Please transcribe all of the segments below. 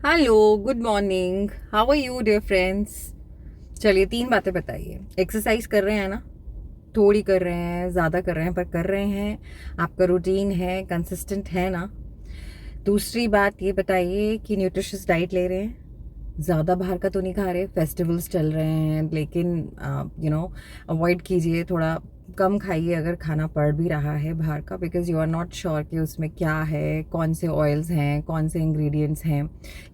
Hello, good morning. How are you dear friends. चलिए, 3 बातें बताइए। एक्सरसाइज कर रहे हैं ना? थोड़ी कर रहे हैं, ज़्यादा कर रहे हैं, पर कर रहे हैं? आपका रूटीन है, कंसिस्टेंट है ना? दूसरी बात ये बताइए कि न्यूट्रिशियस डाइट ले रहे हैं? ज़्यादा बाहर का तो नहीं खा रहे? फेस्टिवल्स चल रहे हैं, लेकिन अवॉइड कीजिए, थोड़ा कम खाइए अगर खाना पड़ भी रहा है बाहर का, because you are not sure कि उसमें क्या है, कौन से ऑयल्स हैं, कौन से इंग्रेडिएंट्स हैं,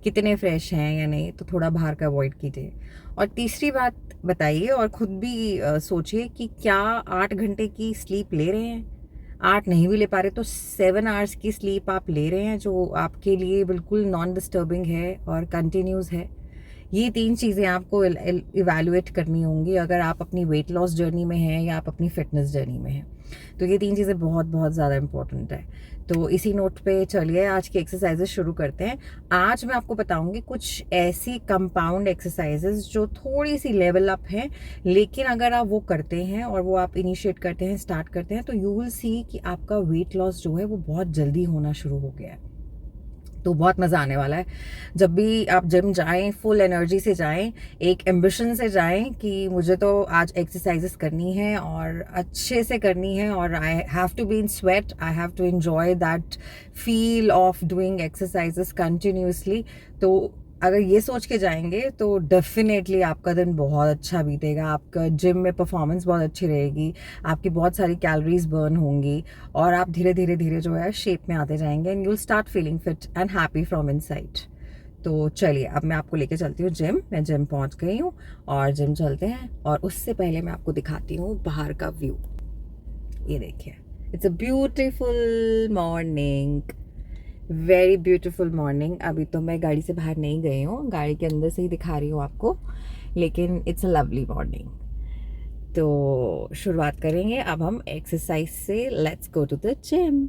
कितने फ्रेश हैं या नहीं। तो थोड़ा बाहर का अवॉइड कीजिए। और तीसरी बात बताइए, और ख़ुद भी सोचिए कि क्या 8 घंटे की स्लीप ले रहे हैं? 8 नहीं भी ले पा रहे तो 7 आवर्स की स्लीप आप ले रहे हैं, जो आपके लिए बिल्कुल नॉन डिस्टर्बिंग है और कंटिन्यूस है। ये 3 चीज़ें आपको इवैल्यूएट करनी होंगी अगर आप अपनी वेट लॉस जर्नी में हैं या आप अपनी फिटनेस जर्नी में हैं। तो ये 3 चीज़ें बहुत बहुत ज़्यादा इंपॉर्टेंट है। तो इसी नोट पे चलिए आज की एक्सरसाइजेज शुरू करते हैं। आज मैं आपको बताऊंगी कुछ ऐसी कंपाउंड एक्सरसाइजेज जो थोड़ी सी लेवल अप हैं, लेकिन अगर आप वो करते हैं और वो आप इनिशिएट करते हैं, स्टार्ट करते हैं, तो यू विल सी कि आपका वेट लॉस जो है वो बहुत जल्दी होना शुरू हो गया है। तो बहुत मज़ा आने वाला है। जब भी आप जिम जाएं, फुल एनर्जी से जाएं, एक एम्बिशन से जाएं कि मुझे तो आज एक्सरसाइजेस करनी है और अच्छे से करनी है, और I have to be in sweat, I have to enjoy that feel of doing exercises continuously. तो अगर ये सोच के जाएंगे तो डेफिनेटली आपका दिन बहुत अच्छा बीतेगा, आपका जिम में परफॉर्मेंस बहुत अच्छी रहेगी, आपकी बहुत सारी कैलोरीज बर्न होंगी, और आप धीरे धीरे धीरे जो है शेप में आते जाएंगे, and you'll start feeling fit and happy from inside. तो चलिए, अब मैं आपको लेके चलती हूँ जिम। मैं जिम पहुँच गई हूँ और जिम चलते हैं, और उससे पहले मैं आपको दिखाती हूँ बाहर का व्यू। ये देखिए, it's a beautiful morning, very beautiful morning. अभी तो मैं गाड़ी से बाहर नहीं गई हूँ, गाड़ी के अंदर से ही दिखा रही हूँ आपको, लेकिन इट्स अ लवली मॉर्निंग। तो शुरुआत करेंगे अब हम एक्सरसाइज से। Let's go to the gym.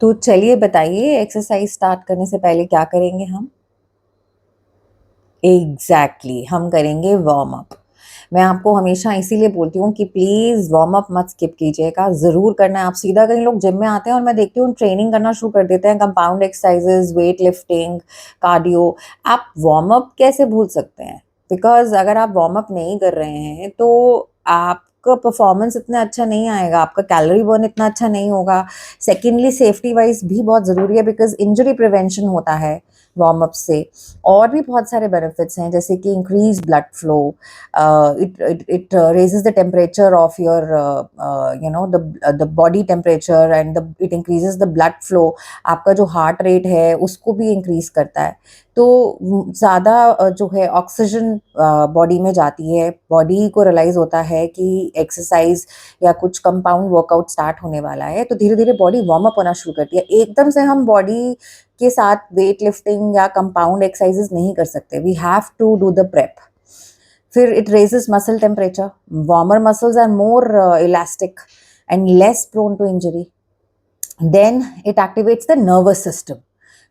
तो चलिए बताइए, एक्सरसाइज स्टार्ट करने से पहले क्या करेंगे हम? एग्जैक्टली हम करेंगे वार्म अप। मैं आपको हमेशा इसीलिए बोलती हूँ कि प्लीज़ वार्म अप मत स्किप कीजिएगा, ज़रूर करना है। आप सीधा कई लोग जिम में आते हैं और मैं देखती हूँ ट्रेनिंग करना शुरू कर देते हैं, compound exercises, weight lifting, cardio. आप वार्म अप कैसे भूल सकते हैं? बिकॉज अगर आप वार्म अप नहीं कर रहे हैं तो आपका परफॉर्मेंस इतना अच्छा नहीं आएगा, आपका कैलोरी बर्न इतना अच्छा नहीं होगा। सेकेंडली, सेफ्टी वाइज भी बहुत ज़रूरी है, बिकॉज इंजरी प्रिवेंशन होता है वार्म अप से। और भी बहुत सारे बेनिफिट्स हैं, जैसे कि increase blood flow, it raises the temperature of your the body temperature, and it increases the blood flow। आपका जो हार्ट रेट है उसको भी इंक्रीज करता है। तो ज़्यादा जो है ऑक्सीजन बॉडी में जाती है, बॉडी को रियलाइज होता है कि एक्सरसाइज या कुछ कंपाउंड वर्कआउट स्टार्ट होने वाला है, तो धीरे धीरे बॉडी वार्म अप होना शुरू करती है। एकदम से हम बॉडी के साथ वेट लिफ्टिंग या कंपाउंड एक्सरसाइजेस नहीं कर सकते, we have to do the prep. फिर it raises muscle temperature, warmer muscles are more elastic and less prone to injury. Then it activates the nervous system,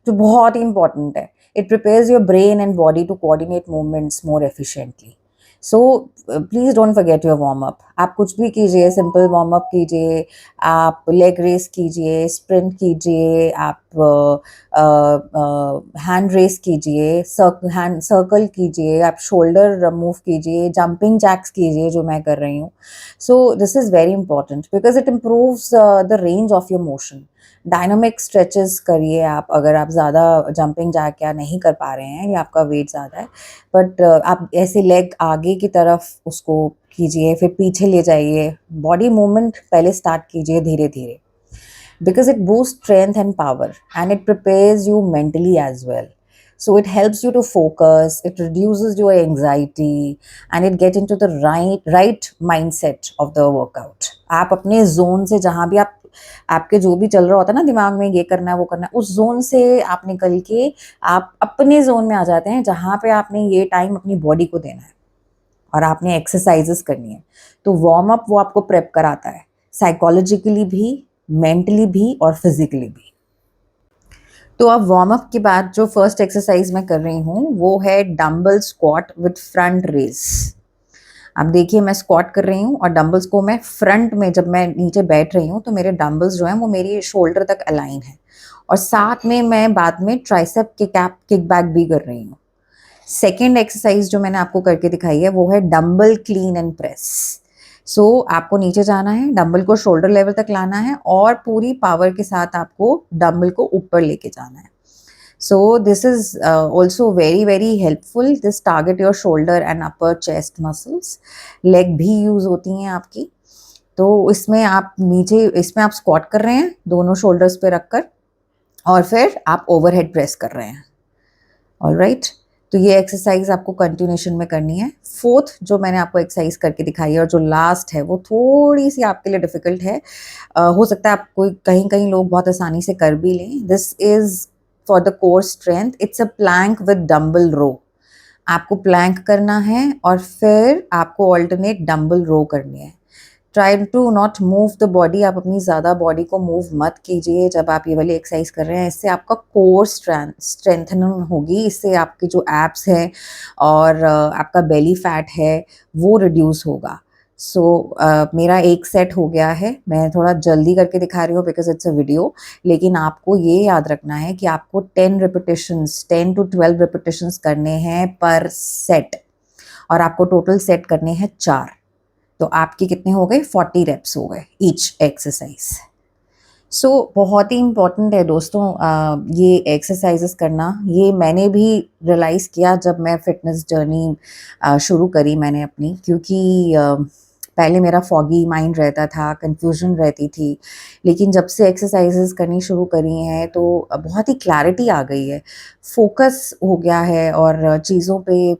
जो बहुत ही इंपॉर्टेंट है। It prepares your brain and body to coordinate movements more efficiently. So please don't forget your warm up. आप कुछ भी कीजिए, simple warm up कीजिए, आप लेग रेस कीजिए, स्प्रिंट कीजिए, आप हैंड रेस कीजिए, हैंड सर्कल कीजिए, आप शोल्डर मूव कीजिए, जंपिंग जैक्स कीजिए, जो मैं कर रही हूँ। So this is very important because it improves the range of your motion. Dynamic stretches करिए आप, अगर आप ज़्यादा जंपिंग जैक या नहीं कर पा रहे हैं या आपका वेट ज़्यादा है, बट आप ऐसे लेग आगे की तरफ उसको कीजिए, फिर पीछे ले जाइए, बॉडी मूवमेंट पहले स्टार्ट कीजिए धीरे धीरे, because it boosts strength and power, and it prepares you mentally as well. So it helps you to focus, it reduces your anxiety, and it get into the right mindset of the workout। आप अपने zone से, जहाँ भी आप, आपके जो भी चल रहा होता है ना दिमाग में, ये करना है वो करना है, उस जोन से आप निकल के आप अपने जोन में आ जाते हैं, जहाँ पे आपने ये टाइम अपनी बॉडी को देना है और आपने एक्सरसाइजेस करनी है। तो वार्म अप वो आपको प्रेप कराता है, साइकोलॉजिकली भी, मेंटली भी और फिजिकली भी। तो अब वार्म अप के बाद जो फर्स्ट एक्सरसाइज मैं कर रही हूँ वो है dumbbell squat with front race. अब देखिए, मैं स्क्वाट कर रही हूँ और डंबल्स को मैं फ्रंट में, जब मैं नीचे बैठ रही हूँ तो मेरे डंबल्स जो हैं वो मेरी शोल्डर तक अलाइन है, और साथ में मैं बाद में ट्राइसेप किक बैक भी कर रही हूँ। सेकेंड एक्सरसाइज जो मैंने आपको करके दिखाई है वो है डंबल क्लीन एंड प्रेस। सो आपको नीचे जाना है, डंबल को शोल्डर लेवल तक लाना है और पूरी पावर के साथ आपको डंबल को ऊपर लेके जाना है। So this is also very helpful. This target your shoulder and upper chest muscles. Leg भी यूज होती हैं आपकी। तो इसमें आप नीचे, इसमें आप स्क्वाट कर रहे हैं दोनों शोल्डर्स पे रखकर और फिर आप ओवरहेड प्रेस कर रहे हैं। ऑलराइट, तो ये एक्सरसाइज आपको कंटिन्यूशन में करनी है। फोर्थ जो मैंने आपको एक्सरसाइज करके दिखाई है और जो लास्ट है वो थोड़ी सी आपके लिए डिफिकल्ट है। हो सकता है आप कोई कहीं लोग बहुत आसानी से कर भी लें। This is for the core strength. It's a plank with dumbbell row. आपको प्लैंक करना है और फिर आपको ऑल्टरनेट डंबल रो करनी है। Try to not move the body. आप अपनी ज़्यादा बॉडी को मूव मत कीजिए जब आप ये वाली एक्सरसाइज कर रहे हैं। इससे आपका कोर स्ट्रेंथन होगी, इससे आपके जो एब्स हैं और आपका बेली फैट है वो रिड्यूस होगा। सो मेरा एक सेट हो गया है। मैं थोड़ा जल्दी करके दिखा रही हूँ बिकॉज इट्स अ वीडियो, लेकिन आपको ये याद रखना है कि आपको 10 रिपीटिशंस, 10 to 12 रिपीटिशंस करने हैं पर सेट, और आपको टोटल सेट करने हैं 4। तो आपके कितने हो गए? 40 रेप्स हो गए ईच एक्सरसाइज। सो बहुत ही इम्पॉर्टेंट है दोस्तों ये एक्सरसाइजेस करना। ये मैंने भी रियलाइज़ किया जब मैं फिटनेस जर्नी शुरू करी मैंने अपनी, क्योंकि पहले मेरा फॉगी माइंड रहता था, कंफ्यूजन रहती थी, लेकिन जब से एक्सरसाइजेस करनी शुरू करी हैं तो बहुत ही क्लैरिटी आ गई है, फोकस हो गया है और चीज़ों पे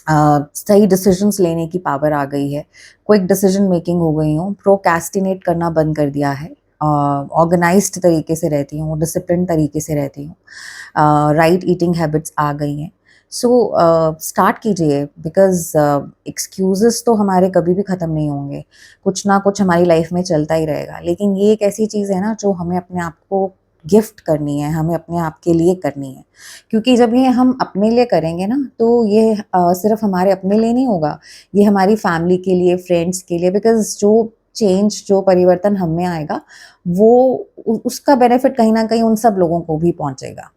सही डिसीजंस लेने की पावर आ गई है, क्विक डिसीजन मेकिंग हो गई हूँ, प्रोक्रेस्टिनेट करना बंद कर दिया है, ऑर्गेनाइज्ड तरीके से रहती हूँ, डिसिप्लिन तरीके से रहती हूँ, राइट ईटिंग हैबिट्स आ गई हैं। सो स्टार्ट कीजिए बिकॉज एक्सक्यूज़ेस तो हमारे कभी भी ख़त्म नहीं होंगे, कुछ ना कुछ हमारी लाइफ में चलता ही रहेगा, लेकिन ये एक ऐसी चीज़ है ना जो हमें अपने आप को गिफ्ट करनी है, हमें अपने आप के लिए करनी है। क्योंकि जब ये हम अपने लिए करेंगे ना तो ये सिर्फ हमारे अपने लिए नहीं होगा, ये हमारी फैमिली के लिए, फ्रेंड्स के लिए, बिकॉज जो चेंज, जो परिवर्तन हम में आएगा वो उसका बेनिफिट कहीं ना कहीं उन सब लोगों को भी पहुंचेगा।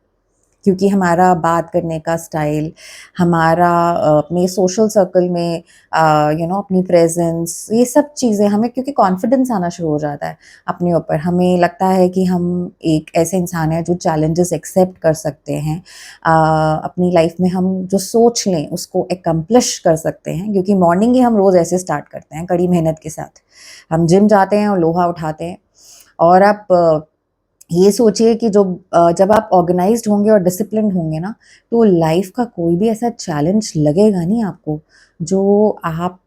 क्योंकि हमारा बात करने का स्टाइल, हमारा अपने सोशल सर्कल में अपनी प्रेजेंस, ये सब चीज़ें हमें, क्योंकि कॉन्फिडेंस आना शुरू हो जाता है अपने ऊपर, हमें लगता है कि हम एक ऐसे इंसान हैं जो चैलेंजेस एक्सेप्ट कर सकते हैं, अपनी लाइफ में हम जो सोच लें उसको एकम्प्लिश कर सकते हैं। क्योंकि मॉर्निंग ही हम रोज़ ऐसे स्टार्ट करते हैं कड़ी मेहनत के साथ, हम जिम जाते हैं और लोहा उठाते हैं। और आप ये सोचिए कि जब आप ऑर्गेनाइज्ड होंगे और डिसिप्लिन होंगे ना, तो लाइफ का कोई भी ऐसा चैलेंज लगेगा नहीं आपको जो आप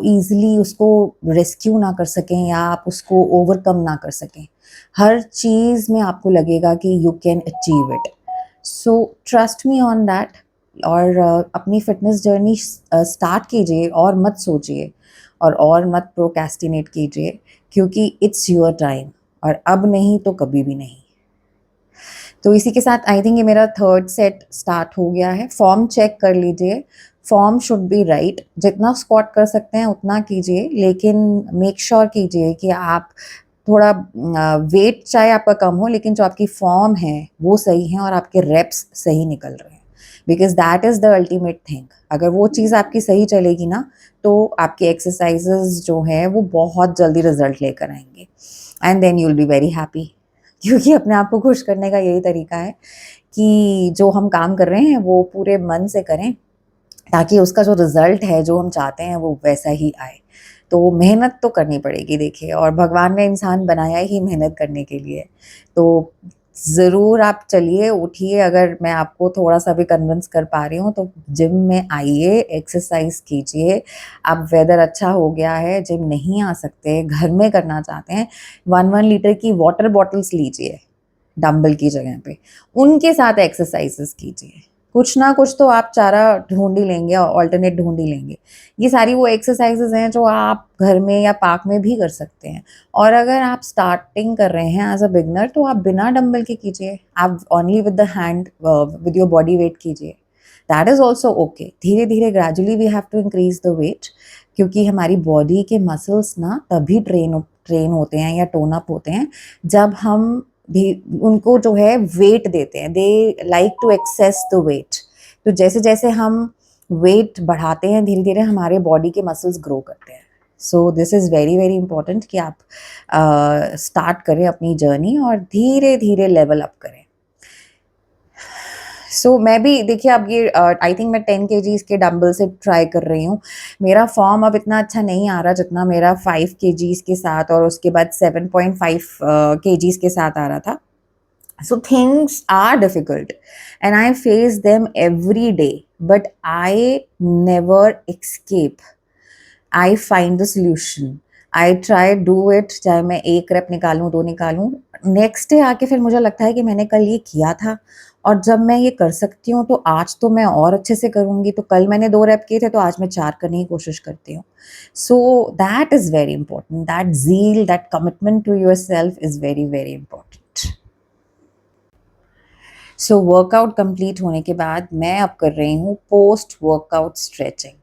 ईजिली उसको रेस्क्यू ना कर सकें या आप उसको ओवरकम ना कर सकें। हर चीज़ में आपको लगेगा कि you can achieve it. So trust me on that. और अपनी फिटनेस जर्नी स्टार्ट कीजिए और मत सोचिए और मत प्रोक्रेस्टिनेट कीजिए, क्योंकि इट्स योर टाइम, और अब नहीं तो कभी भी नहीं। तो इसी के साथ आई थिंक ये मेरा थर्ड सेट स्टार्ट हो गया है। फॉर्म चेक कर लीजिए, फॉर्म शुड बी राइट। जितना स्क्वाट कर सकते हैं उतना कीजिए, लेकिन मेक श्योर कीजिए कि आप थोड़ा वेट चाहे आपका कम हो, लेकिन जो आपकी फॉर्म है वो सही है और आपके रेप्स सही निकल रहे हैं, because that is the ultimate thing. अगर वो चीज़ आपकी सही चलेगी ना तो आपके एक्सरसाइजेज जो हैं वो बहुत जल्दी रिजल्ट लेकर आएंगे, and then you will be very happy. क्योंकि अपने आप को खुश करने का यही तरीका है कि जो हम काम कर रहे हैं वो पूरे मन से करें, ताकि उसका जो रिज़ल्ट है जो हम चाहते हैं वो वैसा ही आए। तो मेहनत तो करनी पड़ेगी देखिए, और भगवान ने इंसान बनाया ही मेहनत करने के लिए। तो ज़रूर आप चलिए, उठिए। अगर मैं आपको थोड़ा सा भी कन्विंस कर पा रही हूँ तो जिम में आइए, एक्सरसाइज कीजिए। अब वेदर अच्छा हो गया है, जिम नहीं आ सकते, घर में करना चाहते हैं, 1 लीटर की वाटर बॉटल्स लीजिए डंबल की जगह पे, उनके साथ एक्सरसाइजेस कीजिए। कुछ ना कुछ तो आप चारा ढूंढ ही लेंगे, ऑल्टरनेट ढूंढ ही लेंगे। ये सारी वो एक्सरसाइजेज हैं जो आप घर में या पार्क में भी कर सकते हैं। और अगर आप स्टार्टिंग कर रहे हैं एज अ बिगनर तो आप बिना डंबल के कीजिए, आप only with the hand, with your body weight कीजिए। That is also okay. धीरे धीरे gradually we have to increase the weight, क्योंकि हमारी बॉडी के मसल्स ना तभी ट्रेन होते हैं या टोन अप होते हैं जब हम उनको जो है वेट देते हैं, they like to access the weight. तो जैसे जैसे हम वेट बढ़ाते हैं धीरे धीरे हमारे बॉडी के मसल्स ग्रो करते हैं। So this is very very important कि आप स्टार्ट करें अपनी जर्नी और धीरे धीरे लेवल अप करें। सो मैं भी देखिए, अब ये आई थिंक मैं 10 केजीज़ के डंबल से ट्राई कर रही हूँ। मेरा फॉर्म अब इतना अच्छा नहीं आ रहा जितना मेरा 5 केजीज़ के साथ और उसके बाद 7.5 केजीज़ के साथ आ रहा था। So things are difficult and I face them every day, but I never escape. I find the solution. I try do it, चाहे मैं 1 रेप निकालूं 2 निकालूं, नेक्स्ट डे आके फिर मुझे लगता है कि मैंने कल ये किया था और जब मैं ये कर सकती हूँ तो आज तो मैं और अच्छे से करूँगी। तो कल मैंने 2 रेप किए थे तो आज मैं 4 करने की कोशिश करती हूँ। So that is very important, that zeal, that commitment to yourself is very very important. So workout complete होने के बाद मैं अब कर रही हूँ पोस्ट वर्कआउट स्ट्रेचिंग।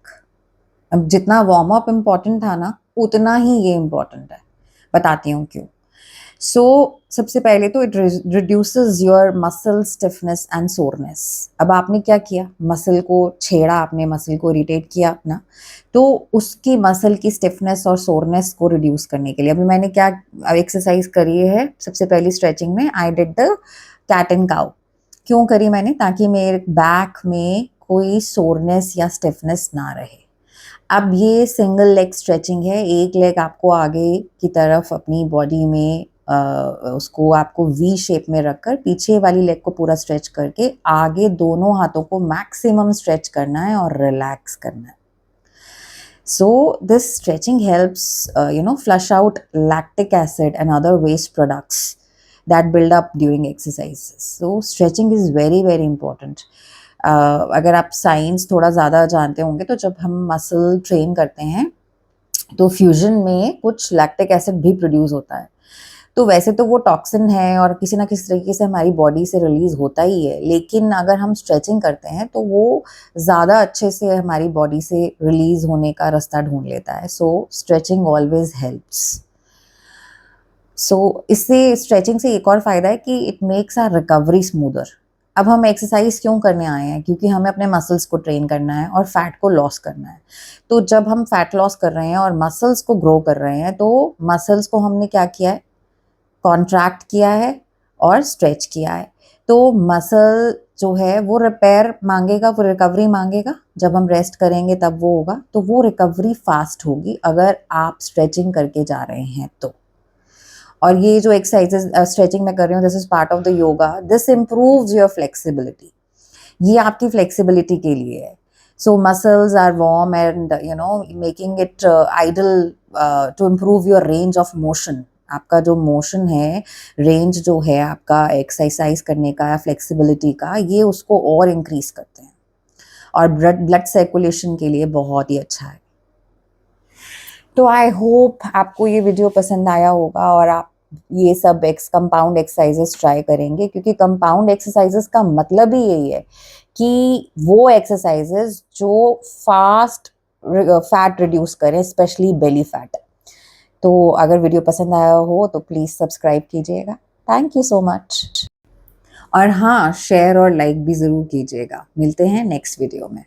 अब जितना वार्म अप इम्पॉर्टेंट था ना उतना ही ये इम्पॉर्टेंट है, बताती हूँ क्यों। सो सबसे पहले तो it reduces your muscle stiffness and soreness. अब आपने क्या किया, मसल को छेड़ा, आपने मसल को इरिटेट किया ना, तो उसकी मसल की स्टिफनेस और सोरनेस को रिड्यूस करने के लिए अभी मैंने क्या एक्सरसाइज करी है। सबसे पहली स्ट्रेचिंग में I did the cat and cow. क्यों करी मैंने, ताकि मेरे बैक में कोई सोरनेस या स्टिफनेस ना रहे। अब ये सिंगल लेग स्ट्रेचिंग है, एक लेग आपको आगे की तरफ अपनी बॉडी में उसको आपको वी शेप में रखकर पीछे वाली लेग को पूरा स्ट्रेच करके आगे दोनों हाथों को मैक्सिमम स्ट्रेच करना है और रिलैक्स करना है। So this stretching helps flush out lactic acid and other waste products that build up during exercises. So stretching is very very important. अगर आप साइंस थोड़ा ज़्यादा जानते होंगे तो जब हम मसल ट्रेन करते हैं तो फ्यूजन में कुछ लैक्टिक एसिड भी प्रोड्यूस होता है। तो वैसे तो वो टॉक्सिन है और किसी ना किसी तरीके से हमारी बॉडी से रिलीज होता ही है, लेकिन अगर हम स्ट्रेचिंग करते हैं तो वो ज़्यादा अच्छे से हमारी बॉडी से रिलीज होने का रास्ता ढूंढ लेता है। So stretching always helps. So इससे स्ट्रेचिंग से एक और फ़ायदा है कि it makes our recovery smoother. अब हम एक्सरसाइज क्यों करने आए हैं, क्योंकि हमें अपने मसल्स को ट्रेन करना है और फैट को लॉस करना है। तो जब हम फैट लॉस कर रहे हैं और मसल्स को ग्रो कर रहे हैं तो मसल्स को हमने क्या किया है, कॉन्ट्रैक्ट किया है और स्ट्रेच किया है। तो मसल जो है वो रिपेयर मांगेगा, वो रिकवरी मांगेगा। जब हम रेस्ट करेंगे तब वो होगा, तो वो रिकवरी फास्ट होगी अगर आप स्ट्रेचिंग करके जा रहे हैं तो। और ये जो एक्सरसाइजेज स्ट्रेचिंग में कर रही हूँ, this is part of the yoga, this improves your flexibility. ये आपकी फ्लेक्सिबिलिटी के लिए है। So muscles are warm and making it ideal to improve your range of motion. आपका जो मोशन है, रेंज जो है आपका एक्सरसाइज करने का या फ्लेक्सिबिलिटी का, ये उसको और इंक्रीज करते हैं और ब्लड सर्कुलेशन के लिए बहुत ही अच्छा है। तो आई होप आपको ये वीडियो पसंद आया होगा और आप ये सब कंपाउंड एक्सरसाइजेस ट्राई करेंगे, क्योंकि कंपाउंड एक्सरसाइजेस का मतलब ही यही है कि वो एक्सरसाइजेस जो फास्ट फैट रिड्यूस करें, स्पेशली बेली फैट। तो अगर वीडियो पसंद आया हो तो प्लीज़ सब्सक्राइब कीजिएगा। Thank you so much. और हाँ, शेयर और लाइक भी ज़रूर कीजिएगा। मिलते हैं नेक्स्ट वीडियो में।